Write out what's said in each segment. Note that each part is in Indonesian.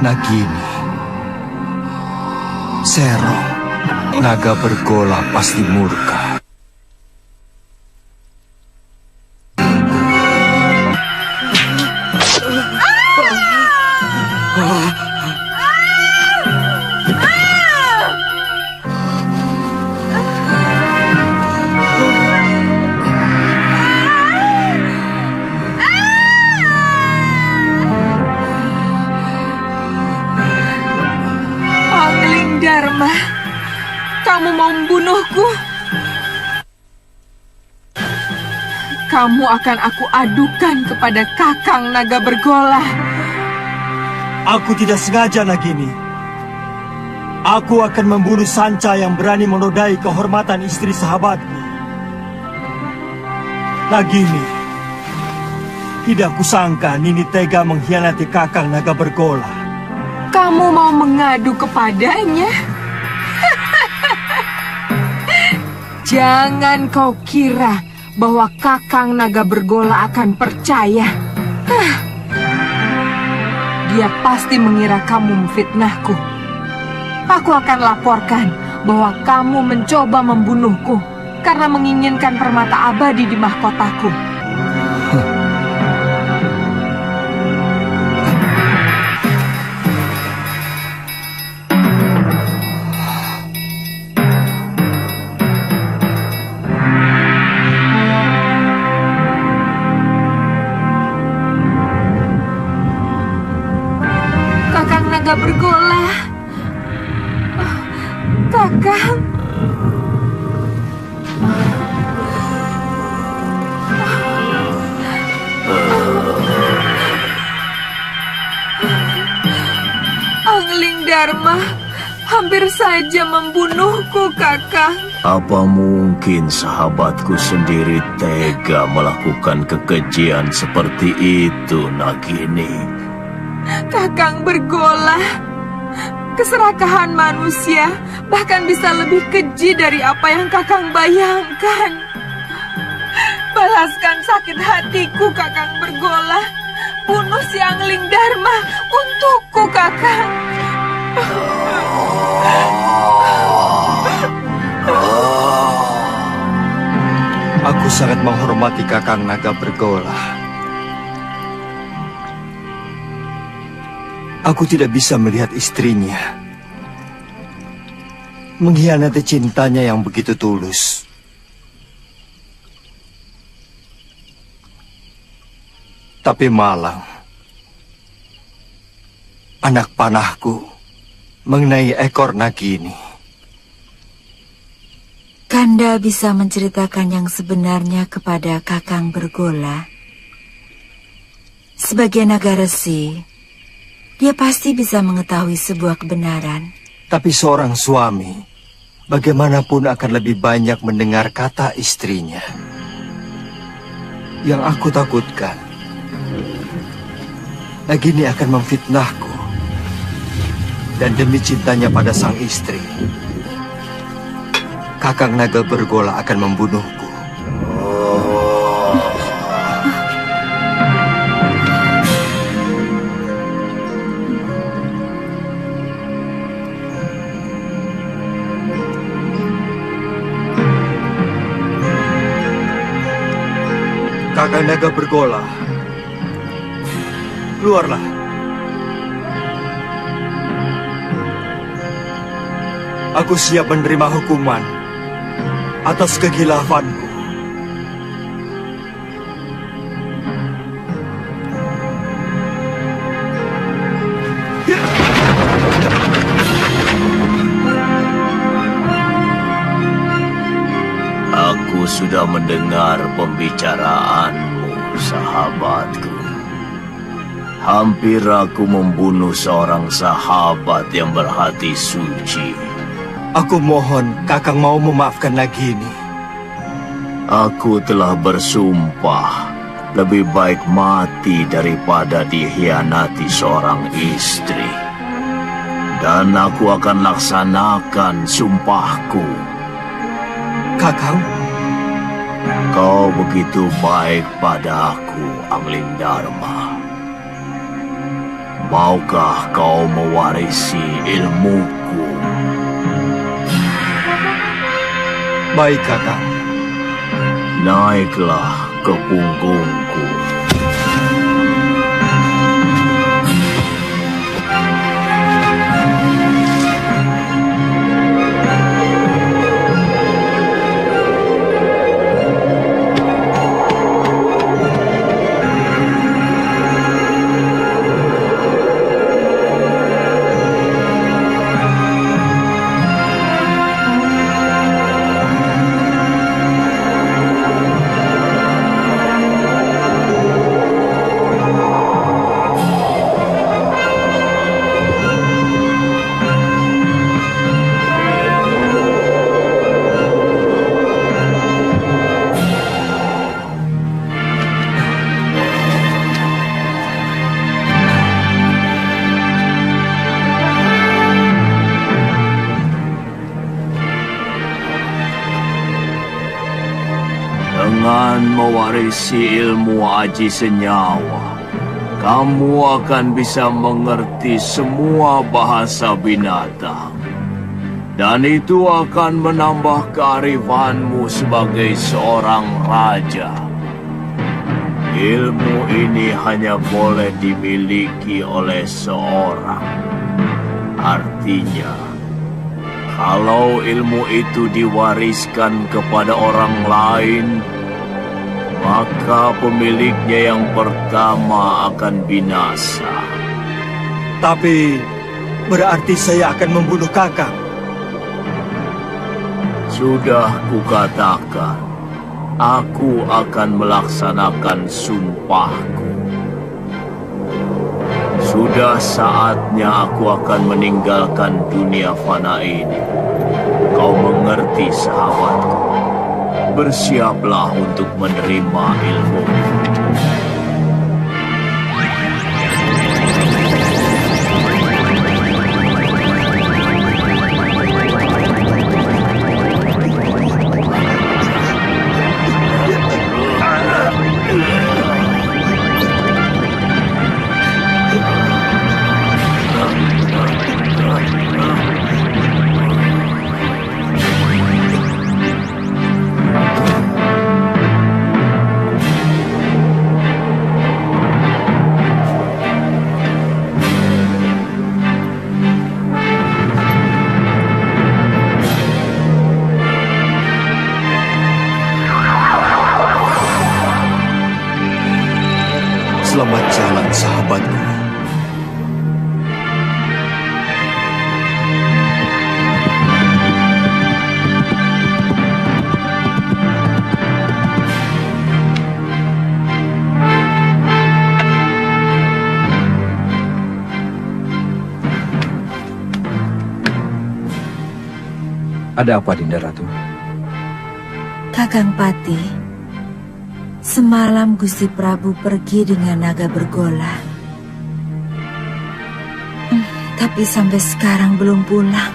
Nagini, Sero, naga bergola pasti murka. Dharma, kamu mau membunuhku? Kamu akan aku adukan kepada Kakang Naga Bergola. Aku tidak sengaja, Nagini. Aku akan membunuh Sanca yang berani menodai kehormatan istri sahabatku. Nagini, tidak kusangka Nini tega mengkhianati Kakang Naga Bergola. Kamu mau mengadu kepadanya? Jangan kau kira bahwa Kakang Naga Bergola akan percaya. Dia pasti mengira kamu memfitnahku. Aku akan laporkan bahwa kamu mencoba membunuhku karena menginginkan permata abadi di mahkotaku. Naga Bergola, Kakang. Angling Dharma hampir saja membunuhku, Kakang. Apa mungkin sahabatku sendiri tega melakukan kekejian seperti itu, Nagini? Kakang Bergola, keserakahan manusia bahkan bisa lebih keji dari apa yang Kakang bayangkan. Balaskan sakit hatiku, Kakang Bergola. Bunuh si Angling Dharma untukku, Kakang. Aku sangat menghormati Kakang Naga Bergola. Aku tidak bisa melihat istrinya mengkhianati cintanya yang begitu tulus. Tapi malang, anak panahku mengenai ekor Nagini. Kanda bisa menceritakan yang sebenarnya kepada Kakang Bergola. Sebagai naga resi, dia pasti bisa mengetahui sebuah kebenaran. Tapi seorang suami, bagaimanapun akan lebih banyak mendengar kata istrinya. Yang aku takutkan, Nagini akan memfitnahku. Dan demi cintanya pada sang istri, Kakang Naga Bergola akan membunuhku. Kakang Naga Bergola, keluarlah. Aku siap menerima hukuman atas kegilafanku. Aku sudah mendengar pembicaraanmu, sahabatku. Hampir aku membunuh seorang sahabat yang berhati suci. Aku mohon Kakang mau memaafkan Nagini. Aku telah bersumpah, lebih baik mati daripada dikhianati seorang istri. Dan aku akan laksanakan sumpahku. Kakang, Kau begitu baik padaku, Anglingdarma. Maukah kau mewarisi ilmuku? baik Kakang. Naiklah ke punggungku. Dengan mewarisi ilmu aji senyawa, kamu akan bisa mengerti semua bahasa binatang. Dan itu akan menambah kearifanmu sebagai seorang raja. Ilmu ini hanya boleh dimiliki oleh seorang. Artinya, kalau ilmu itu diwariskan kepada orang lain, maka pemiliknya yang pertama akan binasa. Tapi berarti saya akan membunuh Kakang. Sudah kukatakan, aku akan melaksanakan sumpahku. Sudah saatnya aku akan meninggalkan dunia fana ini. Kau mengerti, sahabatku? Bersiaplah untuk menerima ilmu. Selamat jalan, sahabatku. Ada apa, Dinda Ratu? Kakang Pati, semalam Gusti Prabu pergi dengan naga bergola. Tapi sampai sekarang belum pulang.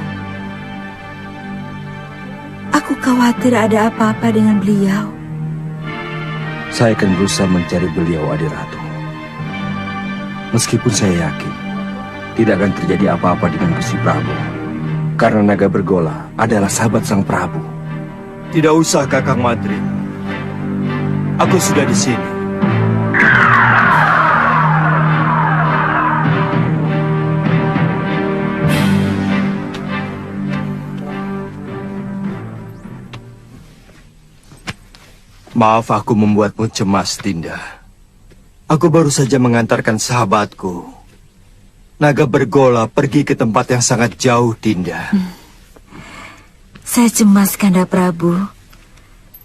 Aku khawatir ada apa-apa dengan beliau. Saya akan berusaha mencari beliau, Adiratu. Meskipun saya yakin tidak akan terjadi apa-apa dengan Gusti Prabu, karena naga bergola adalah sahabat Sang Prabu. Tidak usah, Kakang Madrim. Aku sudah di sini. Maaf aku membuatmu cemas, Dinda. Aku baru saja mengantarkan sahabatku. Naga bergola pergi ke tempat yang sangat jauh, Dinda. Saya cemas, Kanda Prabu.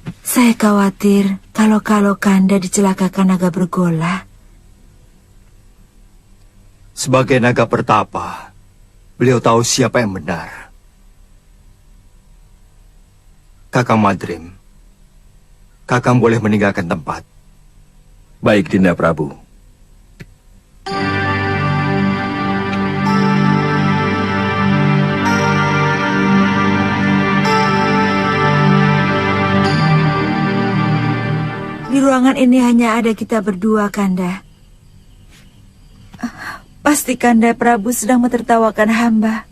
Saya khawatir kalau Kanda dicelakakan naga bergola. Sebagai naga pertapa, beliau tahu siapa yang benar. Kakang Madrim, Kakang boleh meninggalkan tempat. Baik, Dinda Prabu. Di ruangan ini hanya ada kita berdua, Kanda. Pasti Kanda Prabu sedang mentertawakan hamba.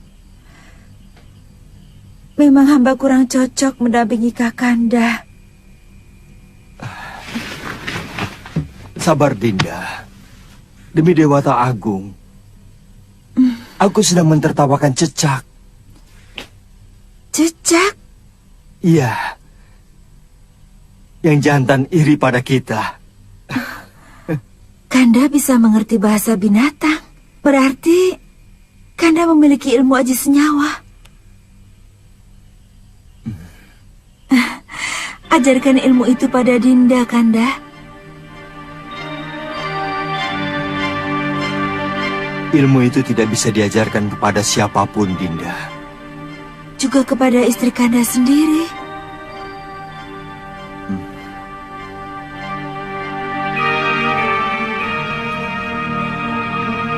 Memang hamba kurang cocok mendampingi Kakanda. Sabar, Dinda. Demi Dewata Agung, aku sedang mentertawakan Cecak. Cecak? Iya. Yang jantan iri pada kita. Kanda bisa mengerti bahasa binatang. Berarti Kanda memiliki ilmu aji senyawa. Ajarkan ilmu itu pada Dinda, Kanda. Ilmu itu tidak bisa diajarkan kepada siapapun, Dinda. Juga kepada istri Kanda sendiri.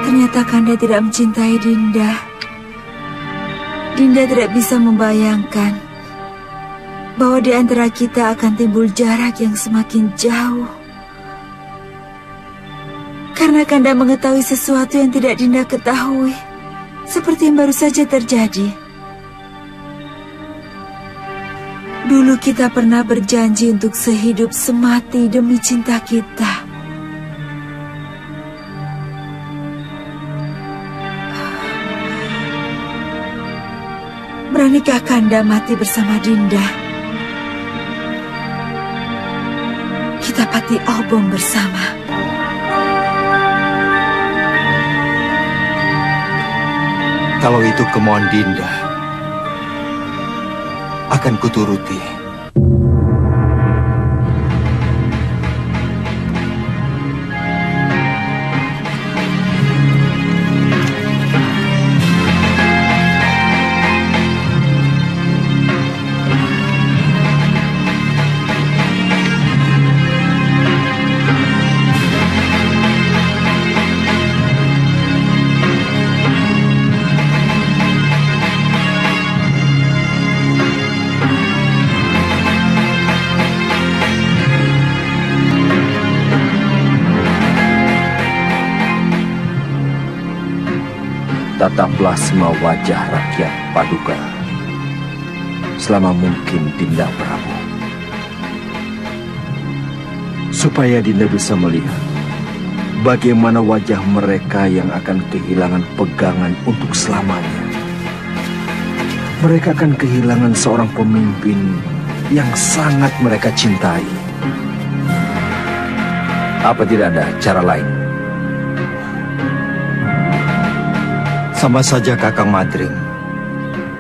Ternyata Kanda tidak mencintai Dinda. Dinda tidak bisa membayangkan bahwa di antara kita akan timbul jarak yang semakin jauh. Karena Kanda mengetahui sesuatu yang tidak Dinda ketahui, seperti yang baru saja terjadi. Dulu kita pernah berjanji untuk sehidup semati demi cinta kita. Beranikah Kanda mati bersama Dinda? Kita pati obong bersama. Kalau itu kemauan Dinda, akan kuturuti. Tataplah semua wajah rakyat Paduka selama mungkin, Dinda Prabu, supaya Dinda bisa melihat bagaimana wajah mereka yang akan kehilangan pegangan untuk selamanya. Mereka akan kehilangan seorang pemimpin yang sangat mereka cintai. Apa tidak ada cara lain? Sama saja, Kakang Madrim.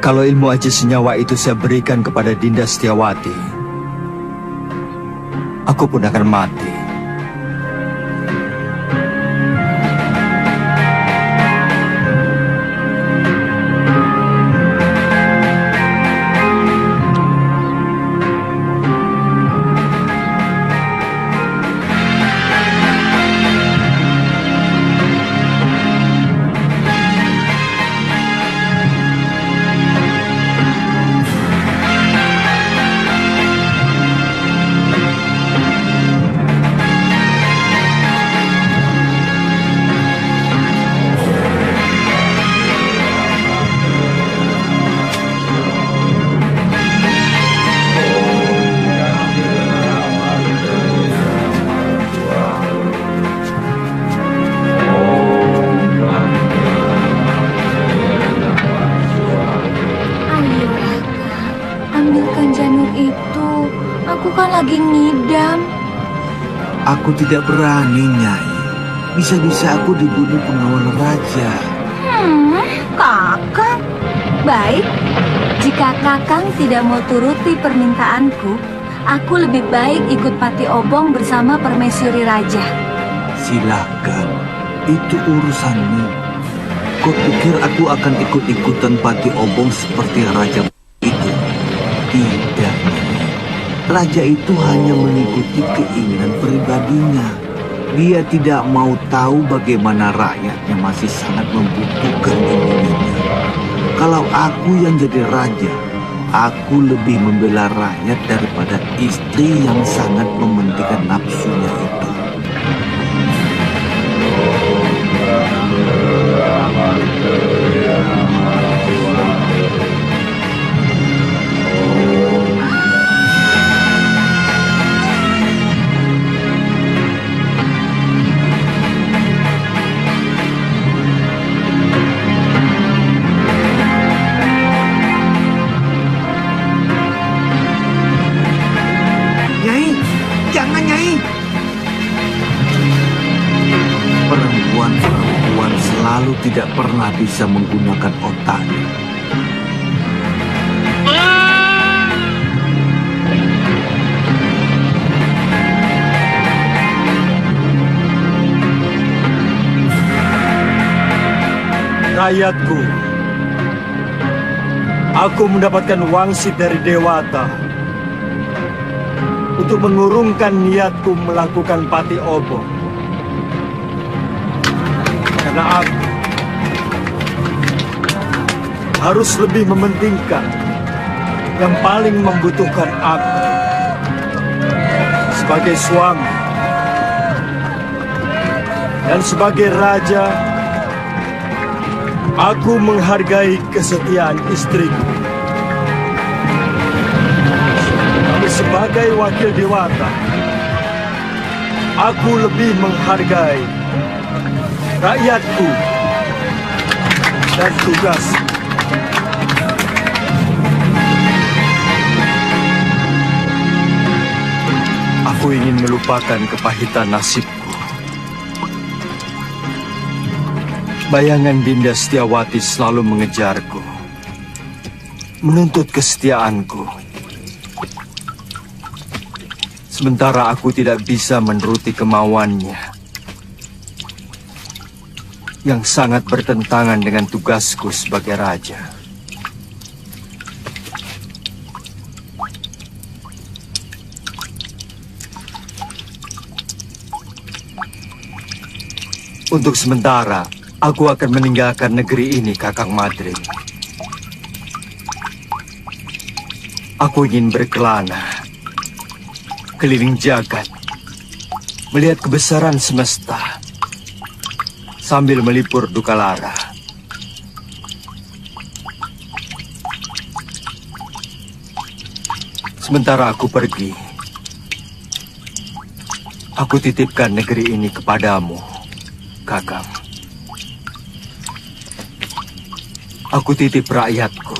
Kalau ilmu aji senyawa itu saya berikan kepada Dinda Setiawati, aku pun akan mati. lagi ngidam. Aku tidak berani, Nyai. Bisa-bisa aku dibunuh pengawal raja. Kakang. Baik, jika Kakang tidak mau turuti permintaanku, Aku lebih baik ikut Pati Obong bersama Permaisuri Raja. Silakan, itu urusanmu. Kau pikir aku akan ikut-ikutan Pati Obong seperti raja itu? Tidak. Raja itu hanya mengikuti keinginan pribadinya. Dia tidak mau tahu bagaimana rakyatnya masih sangat membutuhkan ininya. Kalau aku yang jadi raja, aku lebih membela rakyat daripada istri yang sangat mementingkan nafsunya itu. Nyai, jangan Nyai. Perempuan-perempuan selalu tidak pernah bisa menggunakan otaknya. Rakyatku, aku mendapatkan wangsit dari Dewata untuk mengurungkan niatku melakukan Pati Obong. Karena aku harus lebih mementingkan yang paling membutuhkan aku sebagai suami dan sebagai raja. Aku menghargai kesetiaan istriku. Tapi sebagai wakil Dewata, aku lebih menghargai rakyatku dan tugas. Aku ingin melupakan kepahitan nasibku. Bayangan Dinda Setiawati selalu mengejarku, menuntut kesetiaanku. Sementara aku tidak bisa menuruti kemauannya, yang sangat bertentangan dengan tugasku sebagai raja. Untuk sementara, aku akan meninggalkan negeri ini, Kakang Madrim. Aku ingin berkelana, keliling jagat, melihat kebesaran semesta, sambil melipur duka lara. Sementara aku pergi, aku titipkan negeri ini kepadamu, Kakang. Aku titip rakyatku.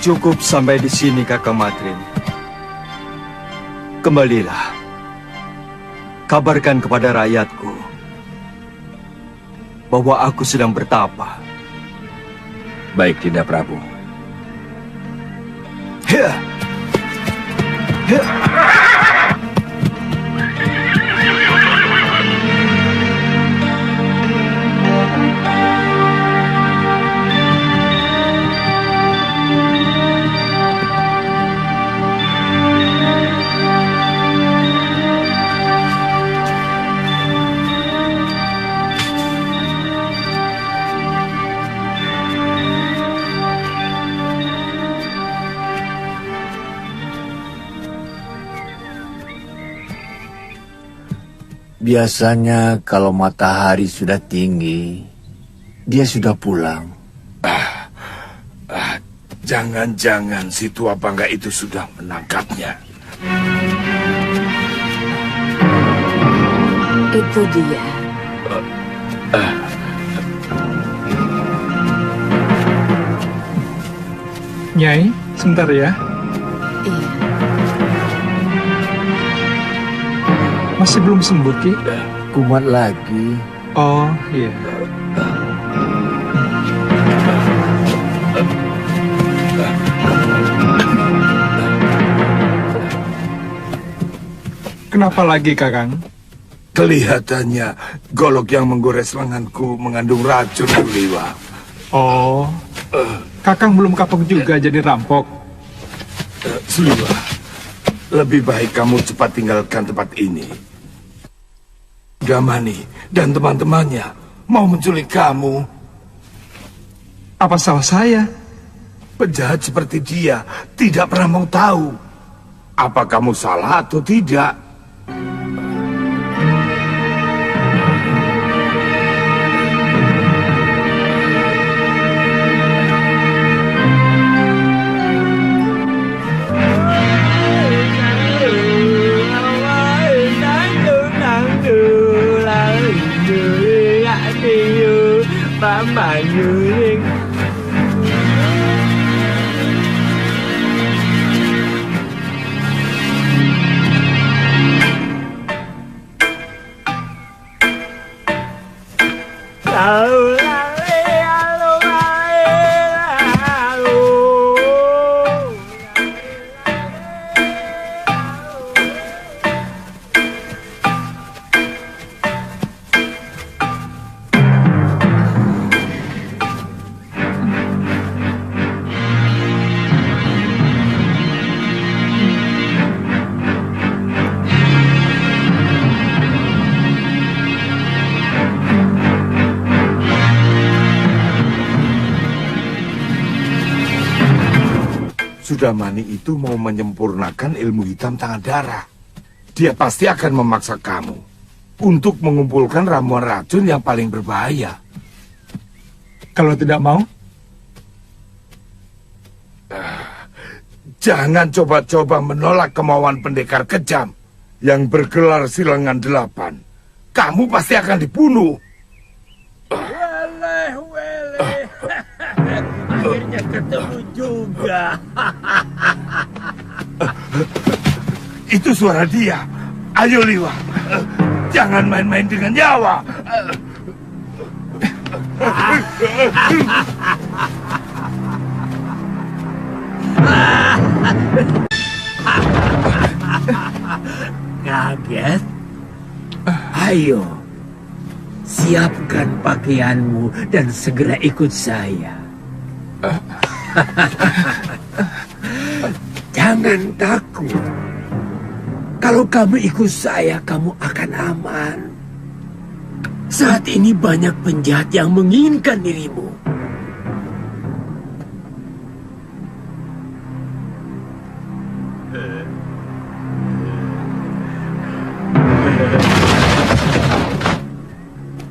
Cukup sampai di sini, Kakang Madrim. Kembalilah. Kabarkan kepada rakyatku bahwa aku sedang bertapa. Baik, Dinda Prabu. Hia! Hia! Biasanya kalau matahari sudah tinggi, dia sudah pulang. Jangan-jangan si tua bangga itu sudah menangkapnya. Itu dia. Nyai, sebentar ya. Iya. Masih belum sembuh, Ki? Kumat lagi. Oh, iya. Kenapa lagi, Kakang? Kelihatannya golok yang menggores lenganku mengandung racun, Suliwa. Oh, Kakang belum kapok juga jadi rampok. Suliwa, lebih baik kamu cepat tinggalkan tempat ini. Damani dan teman-temannya mau menculik kamu. Apa salah saya? Penjahat seperti dia tidak pernah mau tahu apa kamu salah atau tidak. Sudamani itu mau menyempurnakan ilmu hitam tangan darah. Dia pasti akan memaksa kamu untuk mengumpulkan ramuan racun yang paling berbahaya. Kalau tidak mau? Jangan coba-coba menolak kemauan pendekar kejam yang bergelar Silangan 8. Kamu pasti akan dibunuh. Akhirnya ketemu juga. Itu suara dia. Ayo Liwa, jangan main-main dengan nyawa. Kaget? Ayo, siapkan pakaianmu dan segera ikut saya. Jangan takut. Kalau kamu ikut saya, kamu akan aman. Saat ini banyak penjahat yang menginginkan dirimu.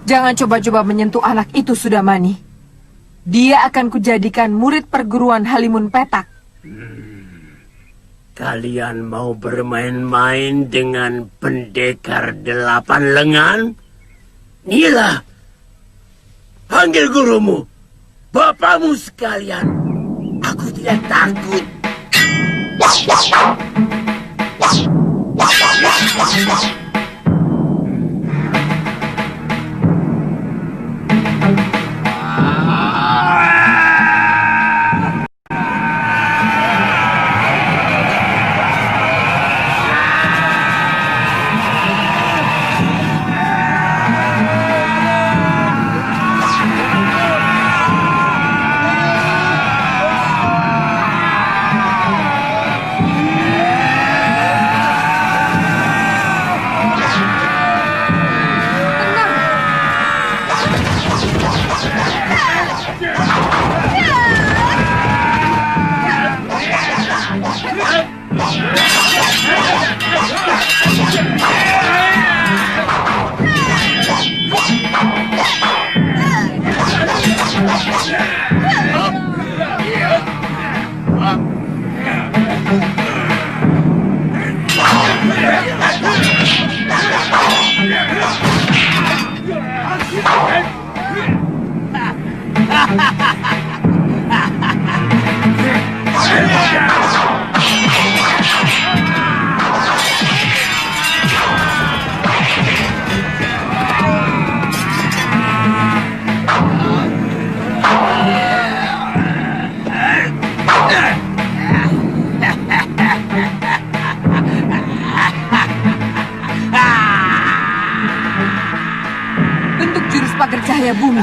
Jangan coba-coba menyentuh anak itu, Sudamani. Dia akan kujadikan murid perguruan Halimun Petak. Kalian mau bermain-main dengan pendekar 8 lengan? Nila, panggil gurumu, bapakmu sekalian. Aku tidak takut. Bentuk jurus pagar cahaya bumi.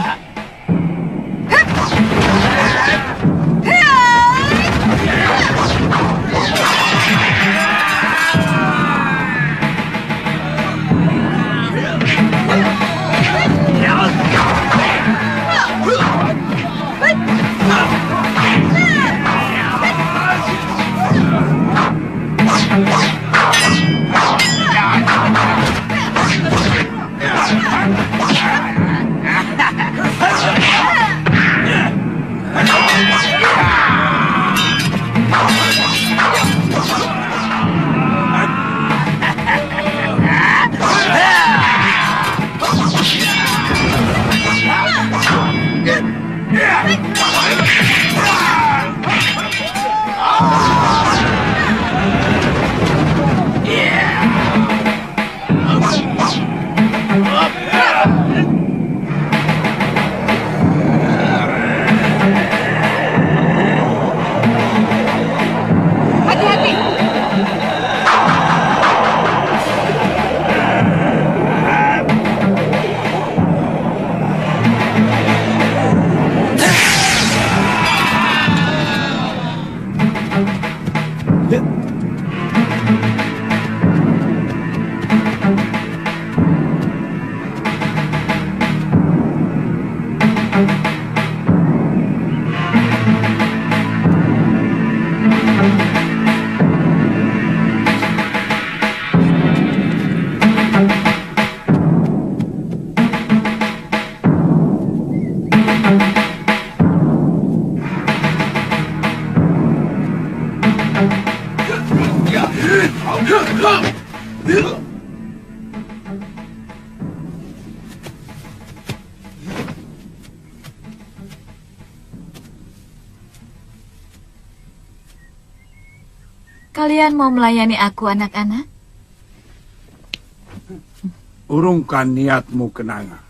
Kalian mau melayani aku, anak-anak? Urungkan niatmu, Kenanga.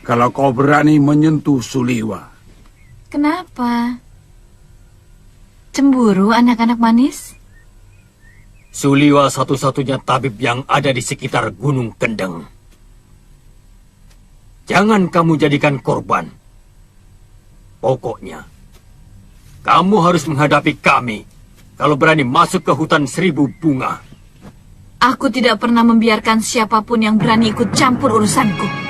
Kalau kau berani menyentuh Suliwa. Kenapa? Cemburu, anak-anak manis? Suliwa satu-satunya tabib yang ada di sekitar Gunung Kendeng. Jangan kamu jadikan korban. Pokoknya, kamu harus menghadapi kami kalau berani masuk ke hutan 1000 bunga. Aku tidak pernah membiarkan siapapun yang berani ikut campur urusanku.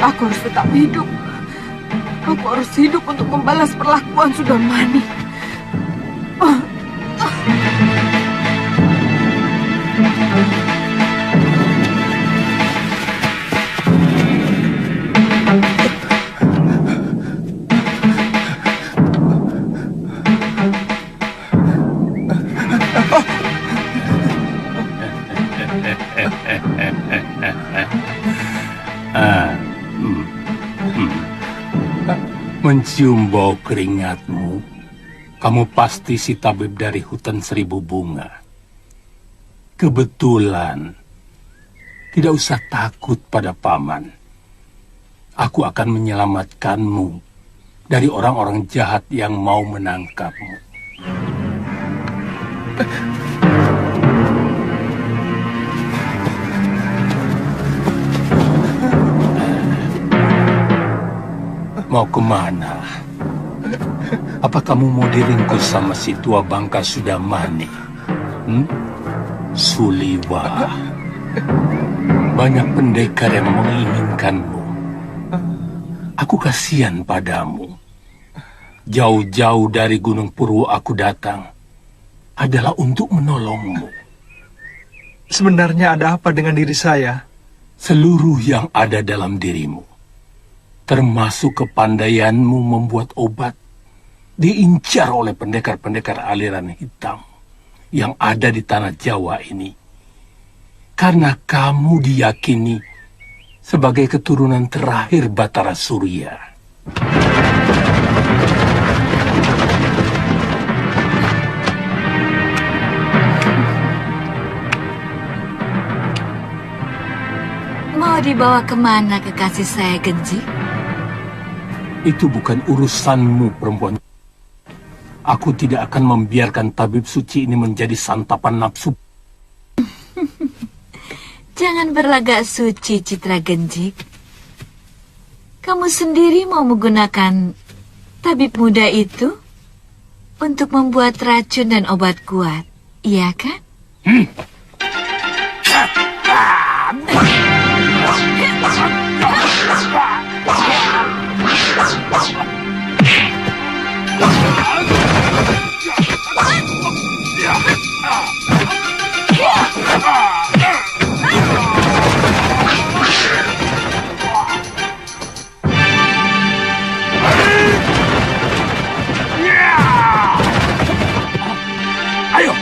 Aku harus tetap hidup. Aku harus hidup untuk membalas perlakuan Sudamani. Mencium bau keringatmu, kamu pasti si tabib dari hutan seribu bunga. Kebetulan, tidak usah takut pada paman. Aku akan menyelamatkanmu dari orang-orang jahat yang mau menangkapmu. Mau kemana? Apa kamu mau diringkus sama si tua bangka Sudamani? Suliwa. Banyak pendekar yang menginginkanmu. Aku kasihan padamu. Jauh-jauh dari Gunung Purwo aku datang adalah untuk menolongmu. Sebenarnya ada apa dengan diri saya? Seluruh yang ada dalam dirimu, termasuk kepandaianmu membuat obat, diincar oleh pendekar-pendekar aliran hitam yang ada di tanah Jawa ini. Karena kamu diyakini sebagai keturunan terakhir Batara Surya. Mau dibawa kemana kekasih saya, Genji? Itu bukan urusanmu, perempuan. Aku tidak akan membiarkan tabib suci ini menjadi santapan nafsu. Jangan berlagak suci, Citra Genji. Kamu sendiri mau menggunakan tabib muda itu untuk membuat racun dan obat kuat, iya kan? Ayo.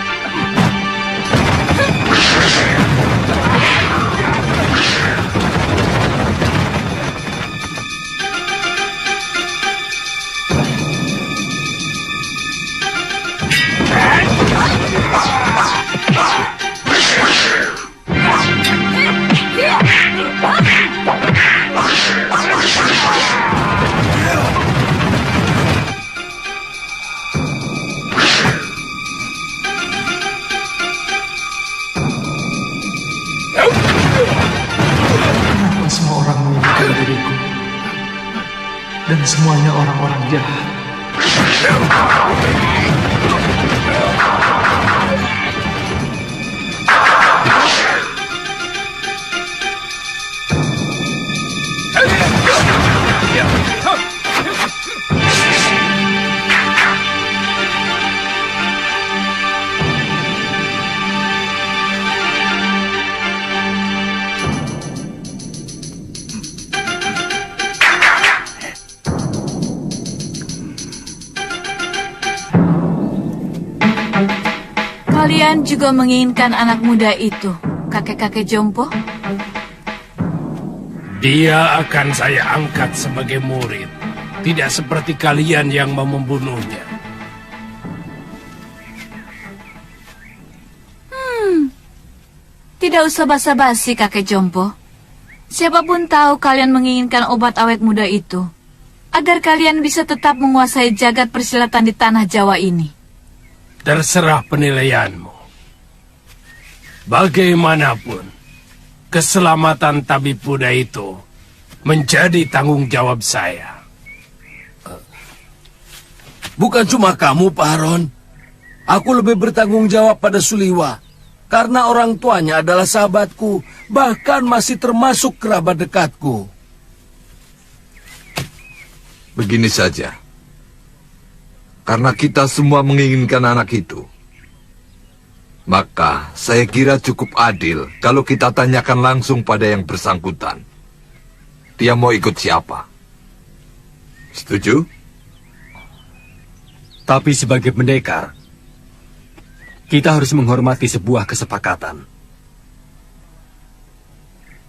Kenapa semua orang menginginkan diriku? Dan semuanya orang-orang jahat. Kalian juga menginginkan anak muda itu, kakek-kakek jompo? Dia akan saya angkat sebagai murid. Tidak seperti kalian yang mau membunuhnya. Tidak usah basa-basi, kakek jompo. Siapapun tahu kalian menginginkan obat awet muda itu, agar kalian bisa tetap menguasai jagat persilatan di tanah Jawa ini? Terserah penilaianmu. Bagaimanapun, keselamatan tabib muda itu menjadi tanggung jawab saya. Bukan cuma kamu, Pak Haron. Aku lebih bertanggung jawab pada Suliwa. Karena orang tuanya adalah sahabatku, bahkan masih termasuk kerabat dekatku. Begini saja. Karena kita semua menginginkan anak itu, maka saya kira cukup adil kalau kita tanyakan langsung pada yang bersangkutan. Dia mau ikut siapa? Setuju? Tapi sebagai pendekar, kita harus menghormati sebuah kesepakatan.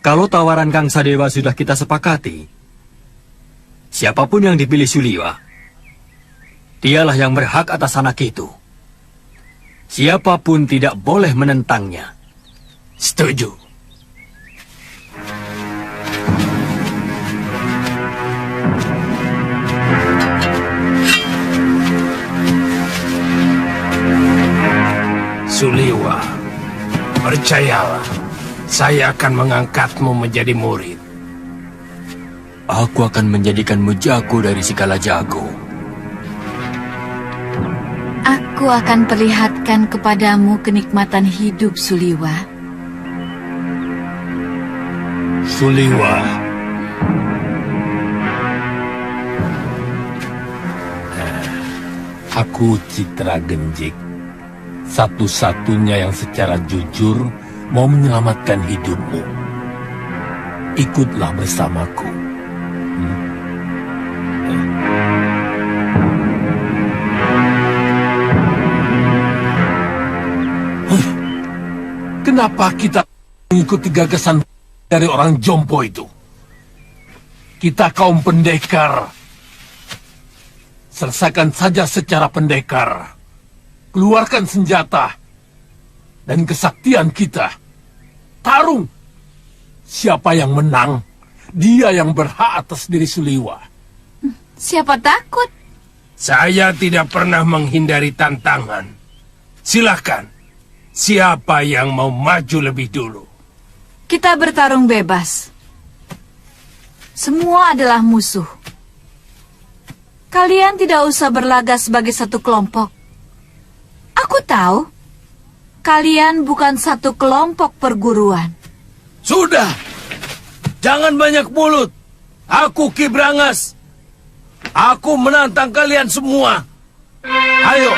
Kalau tawaran Kang Sadewa sudah kita sepakati, siapapun yang dipilih Suliwa, dialah yang berhak atas anak itu. Siapapun tidak boleh menentangnya. Setuju. Suliwa, percayalah, saya akan mengangkatmu menjadi murid. Aku akan menjadikanmu jago dari segala jago. Aku akan perlihatkan kepadamu kenikmatan hidup, Suliwa. Suliwa. Aku Citra Genjik, satu-satunya yang secara jujur mau menyelamatkan hidupmu. Ikutlah bersamaku. Kenapa kita mengikuti gagasan dari orang jompo itu? Kita kaum pendekar. Selesaikan saja secara pendekar. Keluarkan senjata dan kesaktian kita. Tarung. Siapa yang menang, dia yang berhak atas diri Suliwa. Siapa takut? Saya tidak pernah menghindari tantangan. Silahkan. Siapa yang mau maju lebih dulu? Kita bertarung bebas. Semua adalah musuh. Kalian tidak usah berlagak sebagai satu kelompok. Aku tahu, kalian bukan satu kelompok perguruan. Sudah, jangan banyak mulut. Aku Ki Brangas. Aku menantang kalian semua. Ayo.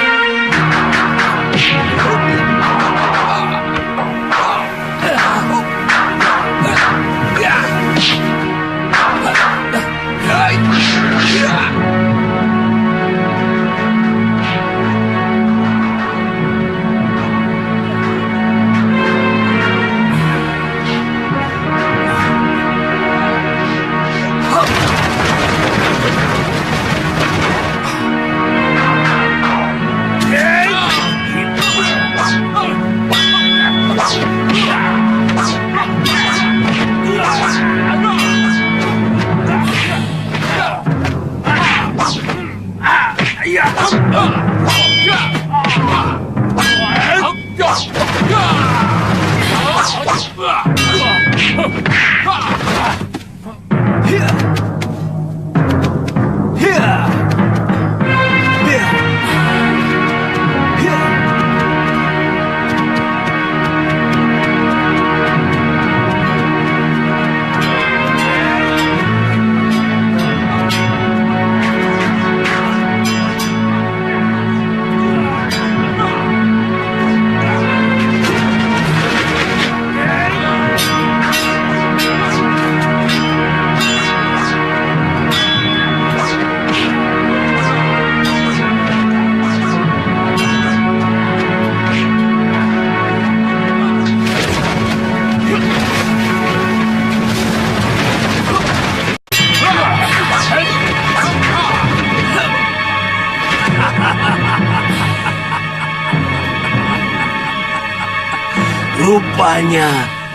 Rupanya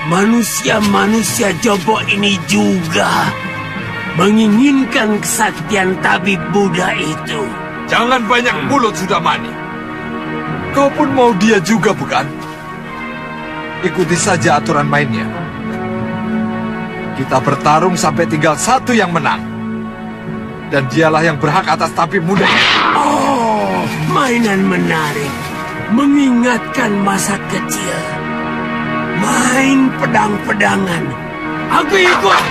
manusia-manusia jompo ini juga. menginginkan kesaktian tabib Buddha itu. Jangan banyak mulut, Sudamani. Kau pun mau dia juga, bukan? Ikuti saja aturan mainnya. Kita bertarung sampai tinggal satu yang menang. Dan dialah yang berhak atas tabib muda. Oh, mainan menarik. Mengingatkan masa kecil. Main pedang-pedangan. Aku ikut.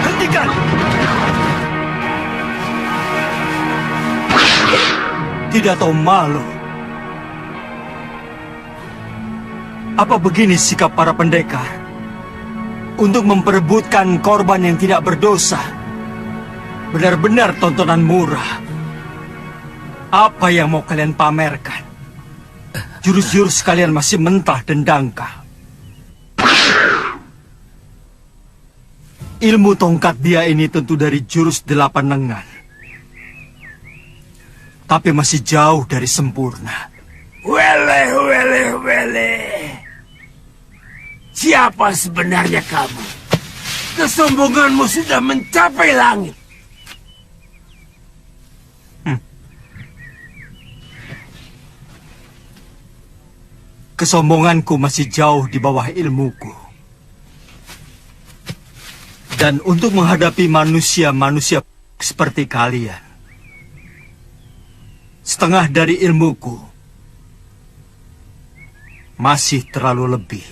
Hentikan! Tidak tahu malu. Apa begini sikap para pendekar? Untuk memperebutkan korban yang tidak berdosa. Benar-benar tontonan murah. Apa yang mau kalian pamerkan? Jurus-jurus kalian masih mentah dan dangkal. Ilmu tongkat dia ini tentu dari jurus 8 lengan. Tapi masih jauh dari sempurna. Wele. Siapa sebenarnya kamu? Kesombonganmu sudah mencapai langit. Kesombonganku masih jauh di bawah ilmuku. Dan untuk menghadapi manusia-manusia seperti kalian, setengah dari ilmuku masih terlalu lebih.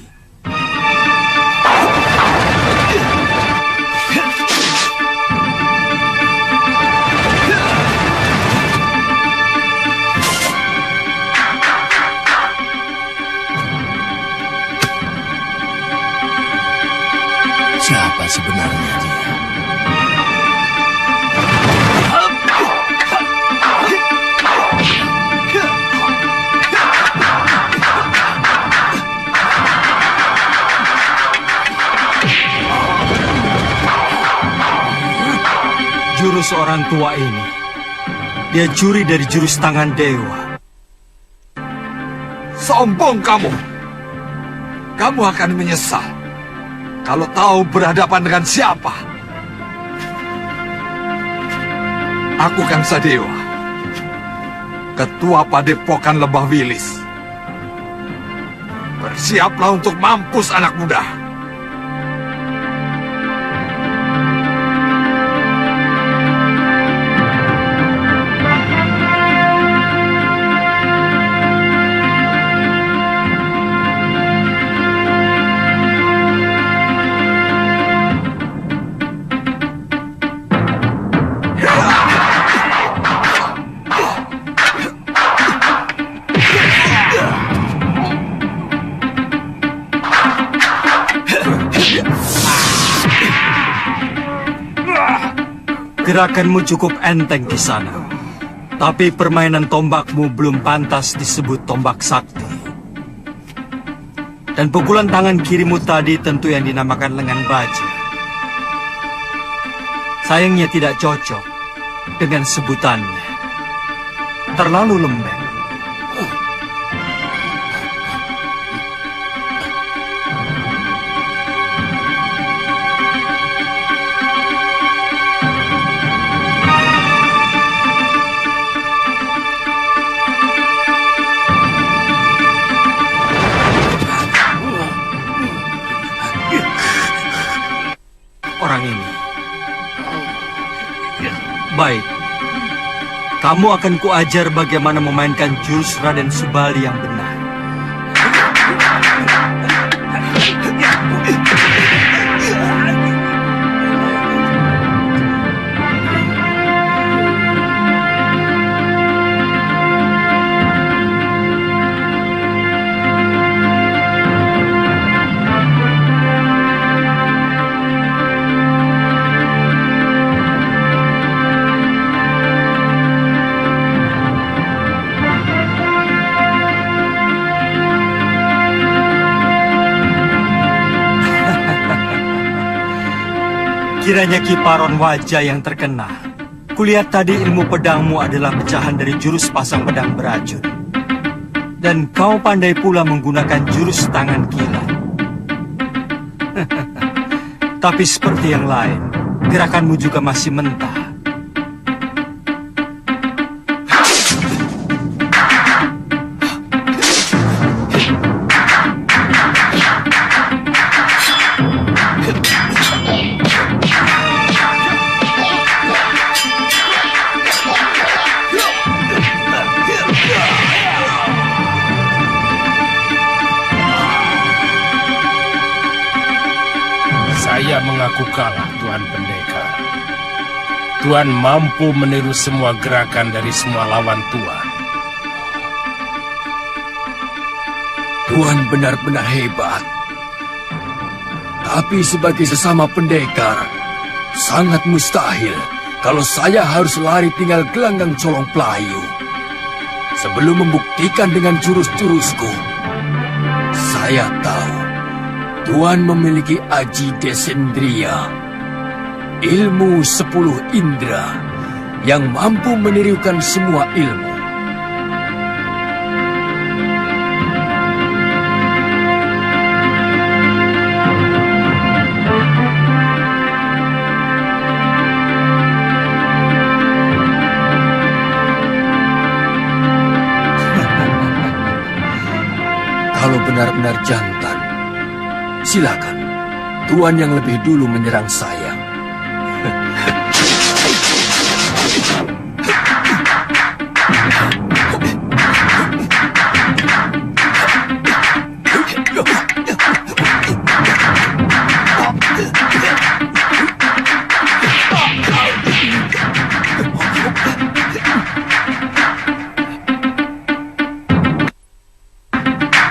Siapa sebenarnya dia? Jurus orang tua ini, dia curi dari jurus tangan dewa. Sombong kamu. Kamu akan menyesal kalau tahu berhadapan dengan siapa. Aku Kang Sadewa, Ketua Padepokan Lembah Wilis. Bersiaplah untuk mampus anak muda. Gerakanmu cukup enteng di sana. Tapi permainan tombakmu belum pantas disebut tombak sakti. Dan pukulan tangan kirimu tadi tentu yang dinamakan lengan baja. Sayangnya tidak cocok dengan sebutannya. Terlalu lembek. Orang ini. Baik. Kamu akan kuajar bagaimana memainkan jurus Raden Subali yang benar. Kiranya Kiparon wajah yang terkena. Kulihat tadi ilmu pedangmu adalah pecahan dari jurus pasang pedang beracun. Dan kau pandai pula menggunakan jurus tangan kilat. Tapi seperti yang lain, gerakanmu juga masih mentah. Saya mengaku kalah, Tuan Pendekar. Tuan mampu meniru semua gerakan dari semua lawan Tuan. Tuan benar-benar hebat. Tapi sebagai sesama pendekar, sangat mustahil kalau saya harus lari tinggal gelanggang colong pelayu. Sebelum membuktikan dengan jurus-jurusku, saya tahu Tuan memiliki Aji Desendria, ilmu 10 indera yang mampu menirukan semua ilmu. Kalau benar-benar jantan, silakan. Tuan yang lebih dulu menyerang saya.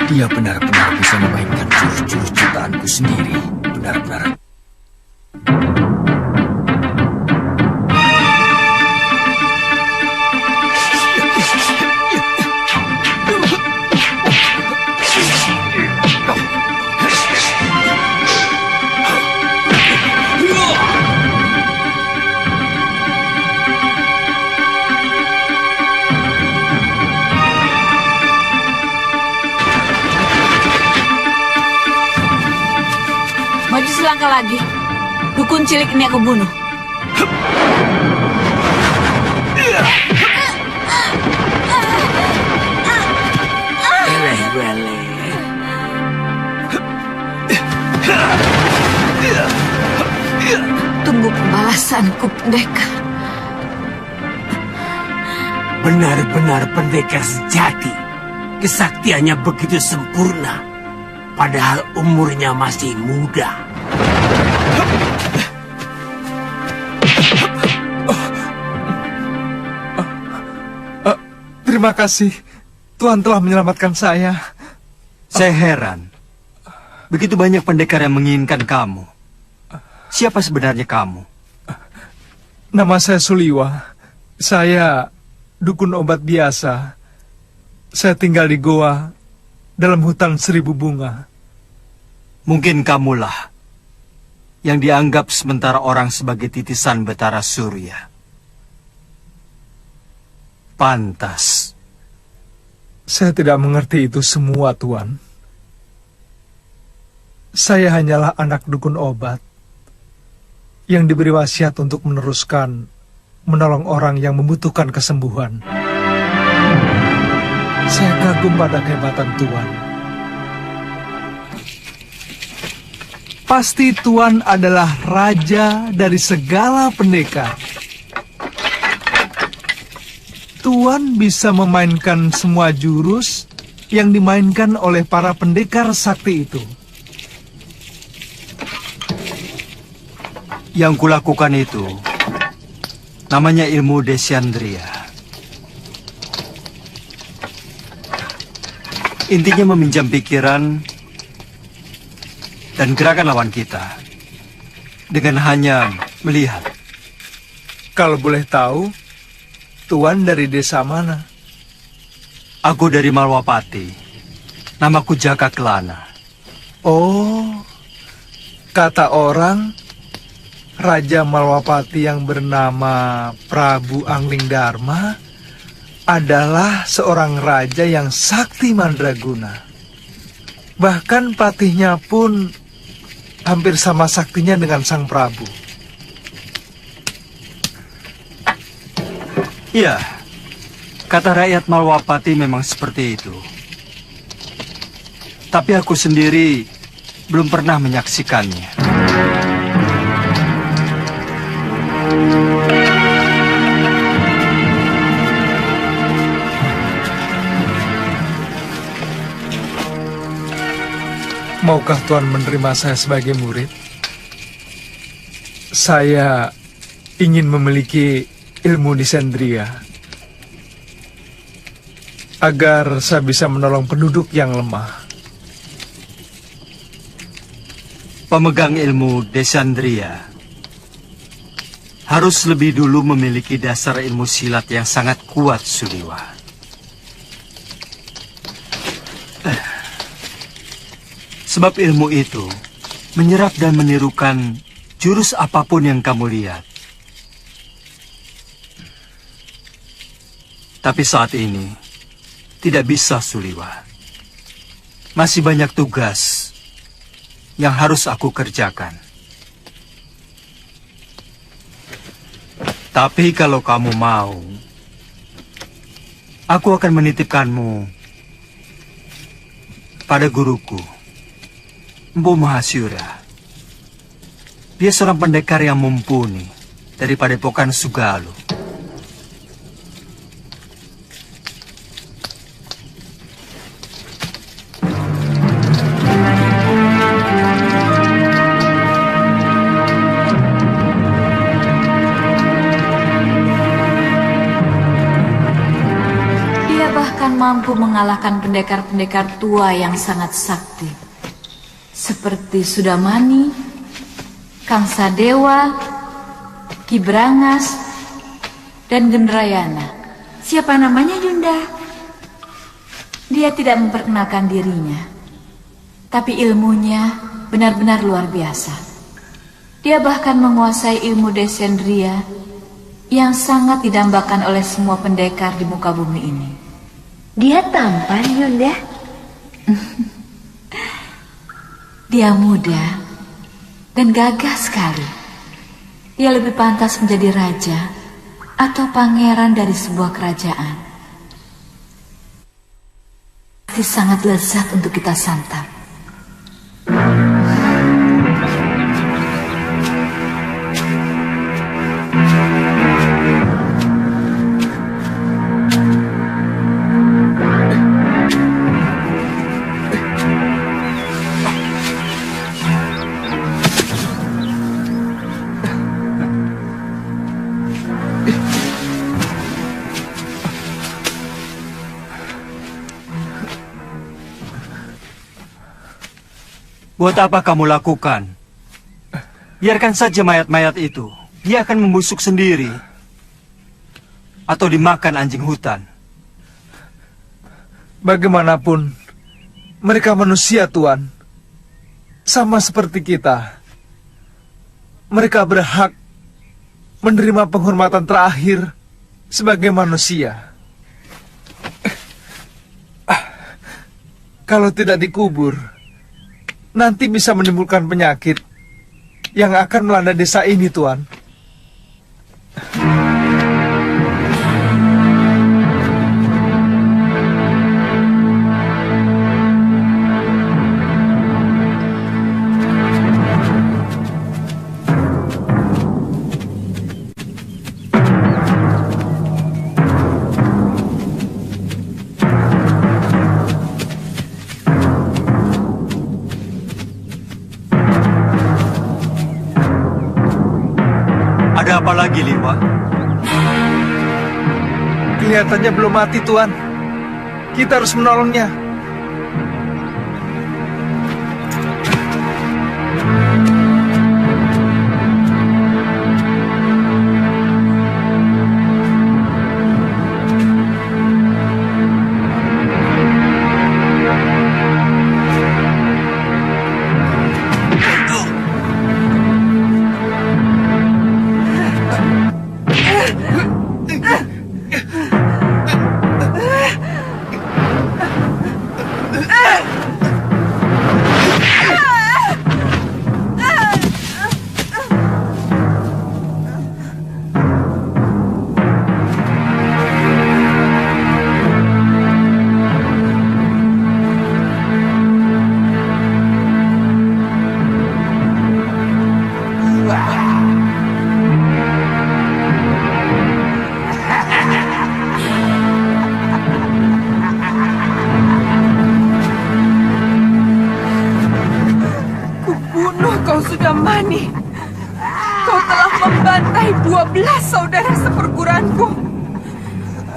Dia benar-benar bisa memainkan jurus-jurus ciptaanku sendiri. Benar-benar. Maju selangkah lagi. Dukun cilik ini aku bunuh. Tunggu pembalasanku, pendekar. Benar-benar pendekar sejati. Kesaktiannya begitu sempurna. Padahal umurnya masih muda. Terima kasih. Tuhan telah menyelamatkan saya. Saya heran. Begitu banyak pendekar yang menginginkan kamu. Siapa sebenarnya kamu? Nama saya Suliwa. Saya dukun obat biasa. Saya tinggal di goa dalam hutan 1000 bunga. Mungkin kamulah yang dianggap sementara orang sebagai titisan Betara Surya. Pantas. Saya tidak mengerti itu semua, Tuan. Saya hanyalah anak dukun obat yang diberi wasiat untuk menolong orang yang membutuhkan kesembuhan. Saya kagum pada kehebatan Tuan. Pasti Tuan adalah raja dari segala pendekar. Tuan bisa memainkan semua jurus yang dimainkan oleh para pendekar sakti itu. Yang kulakukan itu namanya ilmu Desandria. Intinya meminjam pikiran dan gerakan lawan kita dengan hanya melihat. Kalau boleh tahu, Tuan dari desa mana? Aku dari Malwapati. Namaku Jaka Kelana. Oh, kata orang, Raja Malwapati yang bernama Prabu Angling Dharma adalah seorang raja yang sakti mandraguna. Bahkan patihnya pun hampir sama saktinya dengan sang Prabu. Iya, kata rakyat Malwapati memang seperti itu. Tapi aku sendiri belum pernah menyaksikannya. Maukah Tuan menerima saya sebagai murid? Saya ingin memiliki ilmu disendria agar saya bisa menolong penduduk yang lemah. Pemegang ilmu desandria harus lebih dulu memiliki dasar ilmu silat yang sangat kuat, Suliwa. Sebab ilmu itu menyerap dan menirukan jurus apapun yang kamu lihat. Tapi saat ini tidak bisa, Suliwa. Masih banyak tugas yang harus aku kerjakan. Tapi kalau kamu mau, aku akan menitipkanmu pada guruku, Mpu Mahasyura. Dia seorang pendekar yang mumpuni dari Padepokan Sugalu. Dia bahkan mampu mengalahkan pendekar-pendekar tua yang sangat sakti, seperti Sudamani, Kang Sadewa, Ki Brangas, dan Gendrayana. Siapa namanya, Yunda? Dia tidak memperkenalkan dirinya, tapi ilmunya benar-benar luar biasa. Dia bahkan menguasai ilmu desendria yang sangat didambakan oleh semua pendekar di muka bumi ini. Dia tampan, Yunda. Dia muda dan gagah sekali. Dia lebih pantas menjadi raja atau pangeran dari sebuah kerajaan. Pasti sangat lezat untuk kita santap. Buat apa kamu lakukan? Biarkan saja mayat-mayat itu. Dia akan membusuk sendiri. Atau dimakan anjing hutan. Bagaimanapun, mereka manusia, Tuan. Sama seperti kita. Mereka berhak menerima penghormatan terakhir sebagai manusia. Kalau tidak dikubur, nanti bisa menimbulkan penyakit yang akan melanda desa ini, Tuan. Ada apa lagi, Liwa? Kelihatannya belum mati, Tuan. Kita harus menolongnya. Hai 12 saudara seperguruanku,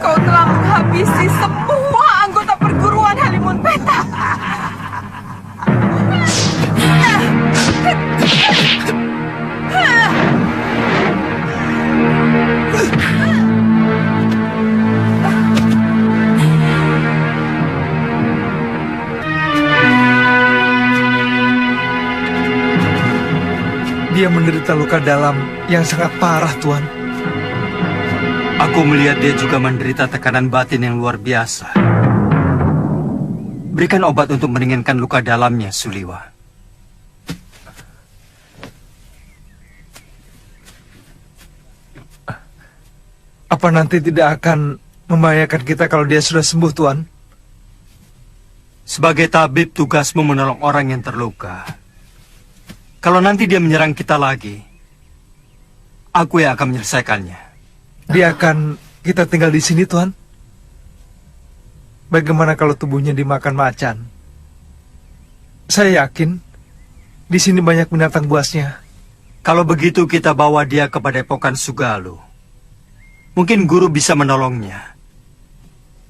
kau telah menghabisi semua anggota perguruan Halimun Petak. Dia menderita luka dalam yang sangat parah, Tuan. Aku melihat dia juga menderita tekanan batin yang luar biasa. Berikan obat untuk meringankan luka dalamnya, Suliwa. Apa nanti tidak akan membahayakan kita kalau dia sudah sembuh, Tuan? Sebagai tabib, tugasmu menolong orang yang terluka. Kalau nanti dia menyerang kita lagi, aku yang akan menyelesaikannya. Biarkan kita tinggal di sini, Tuan. Bagaimana kalau tubuhnya dimakan macan? Saya yakin di sini banyak binatang buasnya. Kalau begitu kita bawa dia ke Padepokan Sugalu. Mungkin guru bisa menolongnya.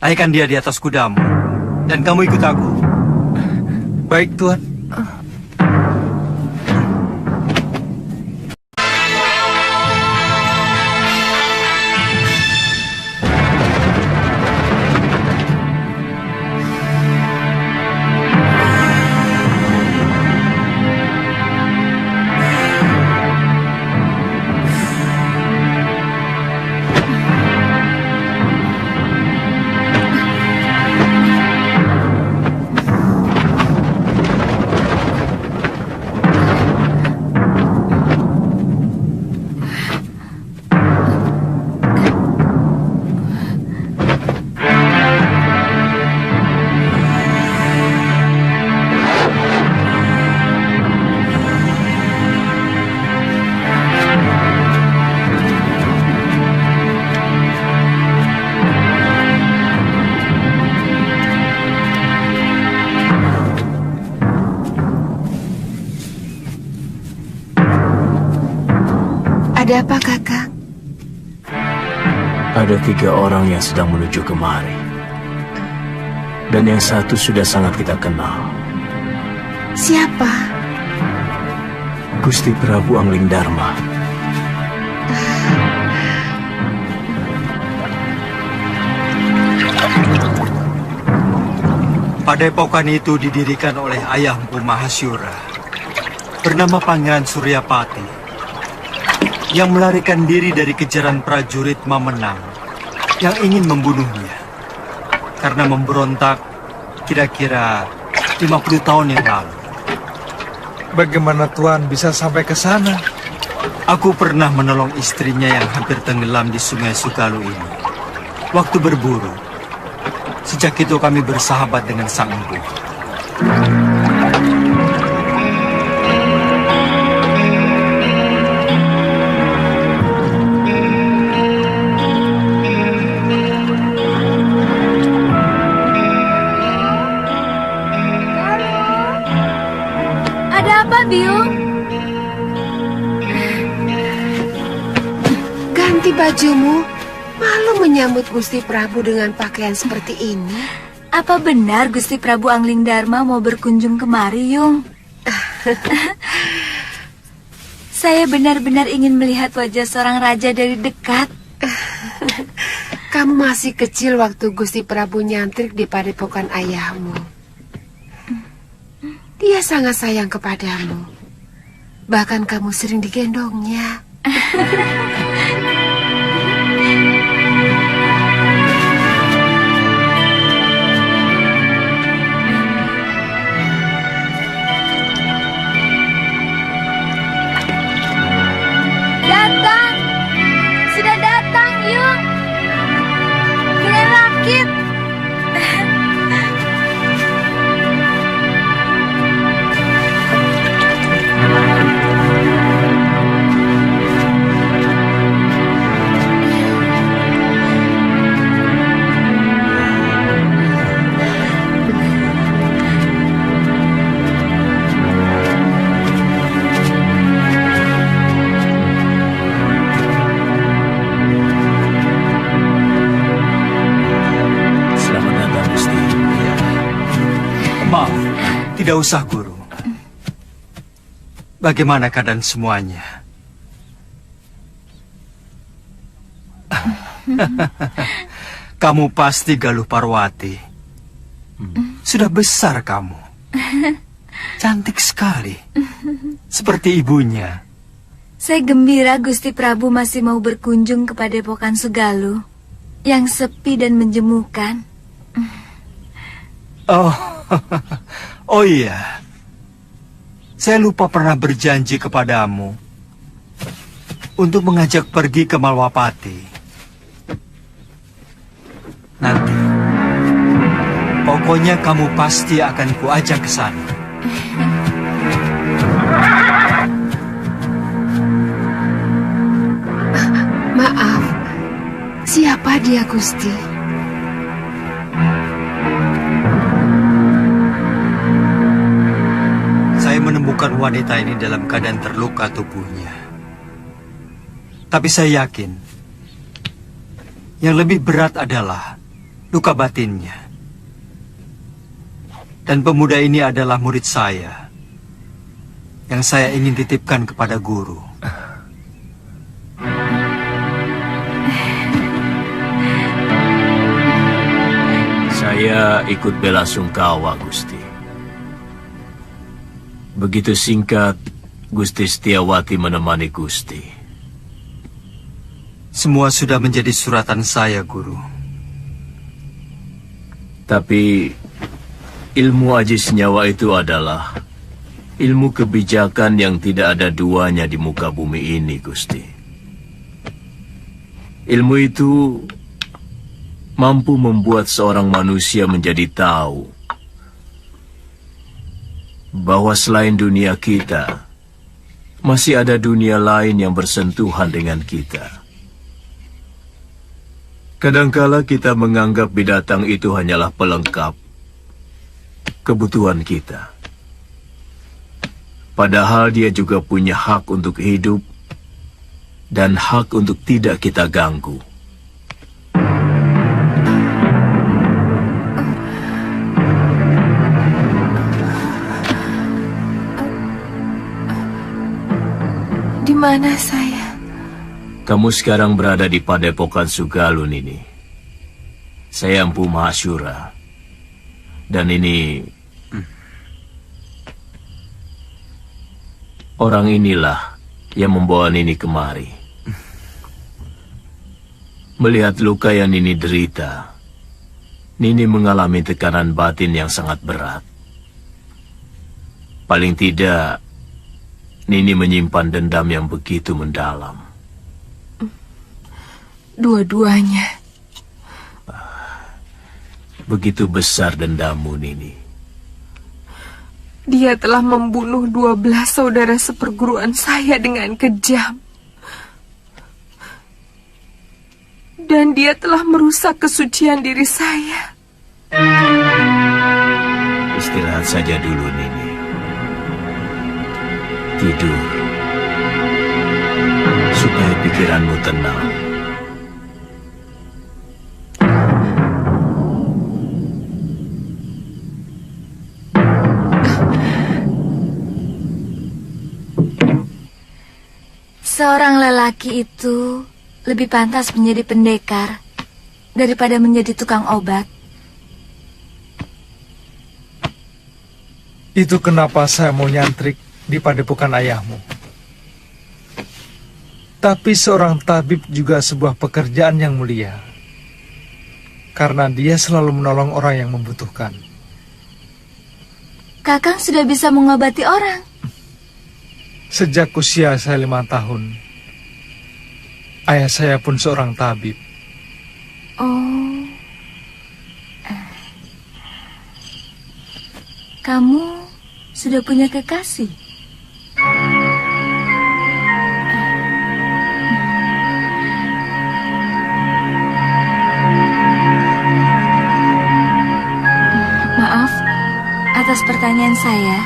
Naikkan dia di atas kudamu, dan kamu ikut aku. Baik, Tuan. Ada apa, Kakak? Ada 3 orang yang sedang menuju kemari. Dan yang satu sudah sangat kita kenal. Siapa? Gusti Prabu Angling Dharma. Padepokan itu didirikan oleh ayahku Mahasyura, bernama Pangeran Suryapati, yang melarikan diri dari kejaran prajurit Mamenang yang ingin membunuhnya karena memberontak kira-kira 50 tahun yang lalu. Bagaimana Tuan bisa sampai ke sana? Aku pernah menolong istrinya yang hampir tenggelam di Sungai Sugalu ini waktu berburu. Sejak itu kami bersahabat dengan Sang Empu. Biung, ganti bajumu. Malu menyambut Gusti Prabu dengan pakaian seperti ini. Apa benar Gusti Prabu Angling Dharma mau berkunjung kemari, Yung? Saya benar-benar ingin melihat wajah seorang raja dari dekat. Kamu masih kecil waktu Gusti Prabu nyantrik di padepokan ayahmu. Dia sangat sayang kepadamu. Bahkan kamu sering digendongnya. Datang! Sudah datang, Yung! Kalian rakit! Tidak usah, Guru. Bagaimana keadaan semuanya? Kamu pasti Galuh Parwati. Sudah besar kamu. Cantik sekali. Seperti ibunya. Saya gembira Gusti Prabu masih mau berkunjung ke Padepokan Sugaluh yang sepi dan menjemukan. Oh, oh iya. Saya lupa pernah berjanji kepadamu untuk mengajak pergi ke Malwapati. Nanti, pokoknya kamu pasti akan kuajak ke sana. Maaf, siapa dia, Gusti? Saya menemukan wanita ini dalam keadaan terluka tubuhnya. Tapi saya yakin, yang lebih berat adalah luka batinnya. Dan pemuda ini adalah murid saya, yang saya ingin titipkan kepada guru. Saya ikut bela sungkawa, Gusti. Begitu singkat, Gusti Setiawati menemani Gusti. Semua sudah menjadi suratan saya, Guru. Tapi ilmu aji senyawa itu adalah ilmu kebijakan yang tidak ada duanya di muka bumi ini, Gusti. Ilmu itu mampu membuat seorang manusia menjadi tahu bahwa selain dunia kita, masih ada dunia lain yang bersentuhan dengan kita. Kadangkala kita menganggap binatang itu hanyalah pelengkap kebutuhan kita. Padahal dia juga punya hak untuk hidup dan hak untuk tidak kita ganggu. Di mana saya? Kamu sekarang berada di Padepokan Sugaluh, Nini. Saya Empu Mahasyura. Dan ini orang inilah yang membawa Nini kemari. Melihat luka yang Nini derita, Nini mengalami tekanan batin yang sangat berat. Paling tidak, Nini menyimpan dendam yang begitu mendalam. Dua-duanya. Begitu besar dendammu, Nini. Dia telah membunuh 12 saudara seperguruan saya dengan kejam. Dan dia telah merusak kesucian diri saya. Istirahat saja dulu, Nini. Tidur. Supaya pikiranmu tenang. Seorang lelaki itu lebih pantas menjadi pendekar daripada menjadi tukang obat. Itu kenapa saya mau nyantrik di padepokan ayahmu. Tapi seorang tabib juga sebuah pekerjaan yang mulia, karena dia selalu menolong orang yang membutuhkan. Kakang sudah bisa mengobati orang. Sejak usia saya 5 tahun, ayah saya pun seorang tabib. Oh, kamu sudah punya kekasih? Maaf atas pertanyaan saya.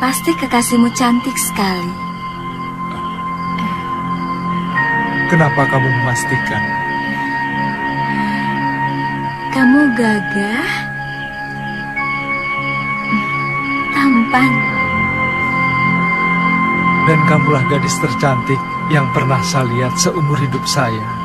Pasti kekasihmu cantik sekali. Kenapa kamu memastikan? Kamu gagah kehidupan. Dan kamulah gadis tercantik yang pernah saya lihat seumur hidup saya.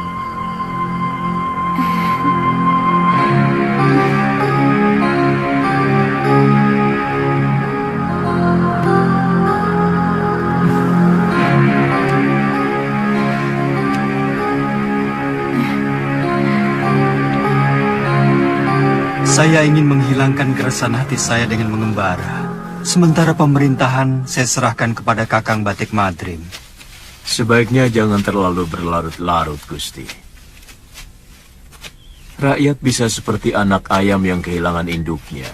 Saya ingin menghilangkan keresahan hati saya dengan mengembara. Sementara pemerintahan saya serahkan kepada Kakang Batik Madrim. Sebaiknya jangan terlalu berlarut-larut, Gusti. Rakyat bisa seperti anak ayam yang kehilangan induknya.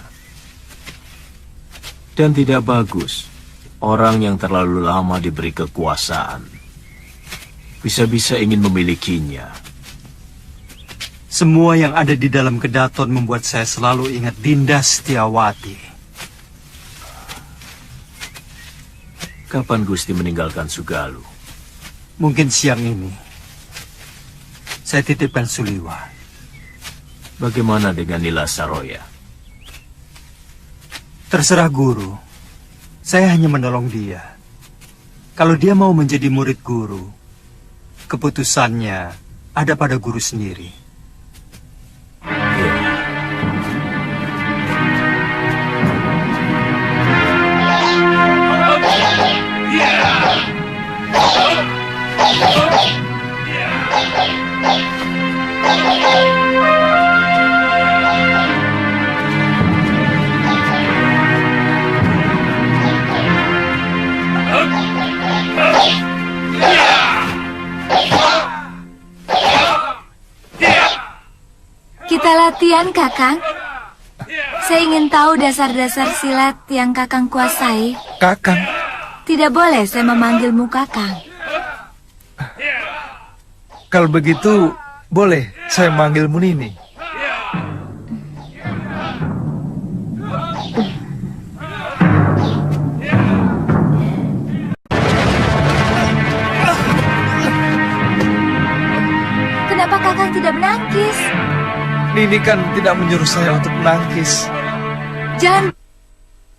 Dan tidak bagus orang yang terlalu lama diberi kekuasaan. Bisa-bisa ingin memilikinya. Semua yang ada di dalam kedaton membuat saya selalu ingat Dinda Setiawati. Kapan Gusti meninggalkan Sugalu? Mungkin siang ini. Saya titipkan Suliwa. Bagaimana dengan Nila Saroya? Terserah guru. Saya hanya menolong dia. Kalau dia mau menjadi murid guru, keputusannya ada pada guru sendiri. Kita latihan, Kakang. Saya ingin tahu dasar-dasar silat yang Kakang kuasai. Kakang. Tidak boleh saya memanggilmu Kakang. Kalau begitu, boleh saya manggilmu Nini. Kenapa Kakang tidak menangkis? Nini kan tidak menyuruh saya untuk menangkis. Jangan.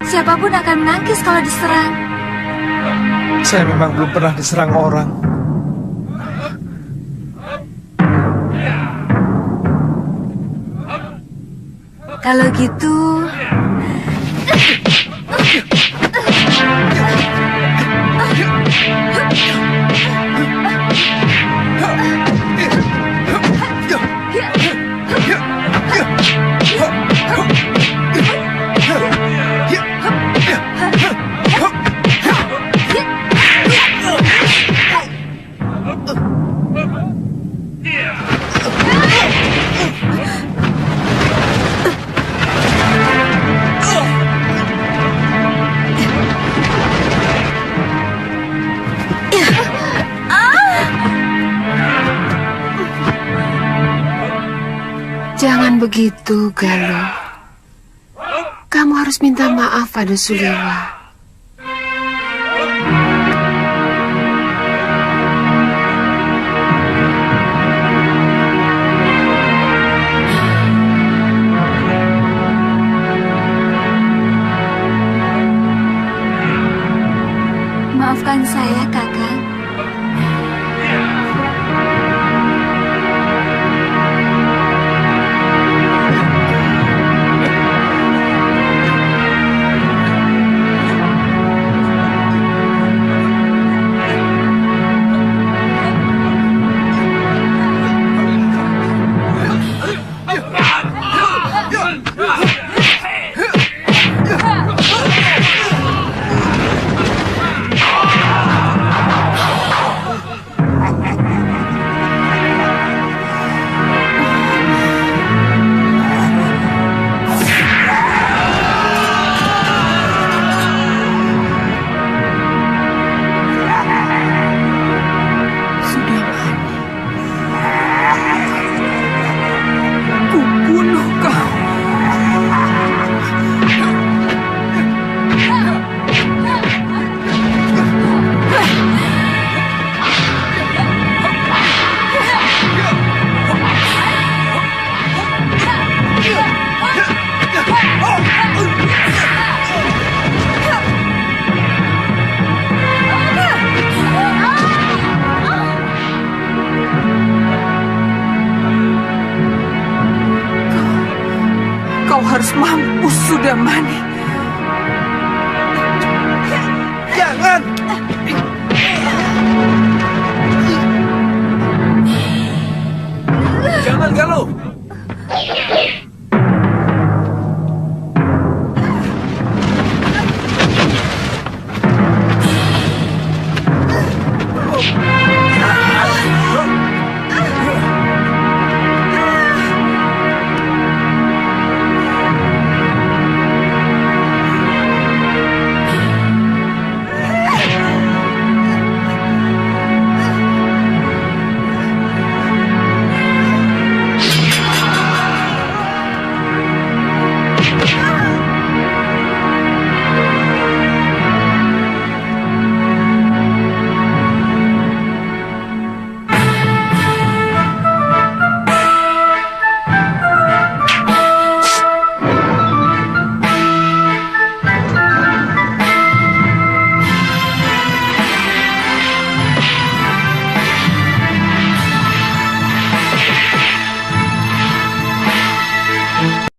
Siapapun akan menangkis kalau diserang. Saya memang belum pernah diserang orang. Kalau gitu... Jangan begitu, Galuh. Kamu harus minta maaf pada Suliwa. Maafkan saya, Kakang. harus mampus, Sudamani. Jangan! Jangan, Galuh!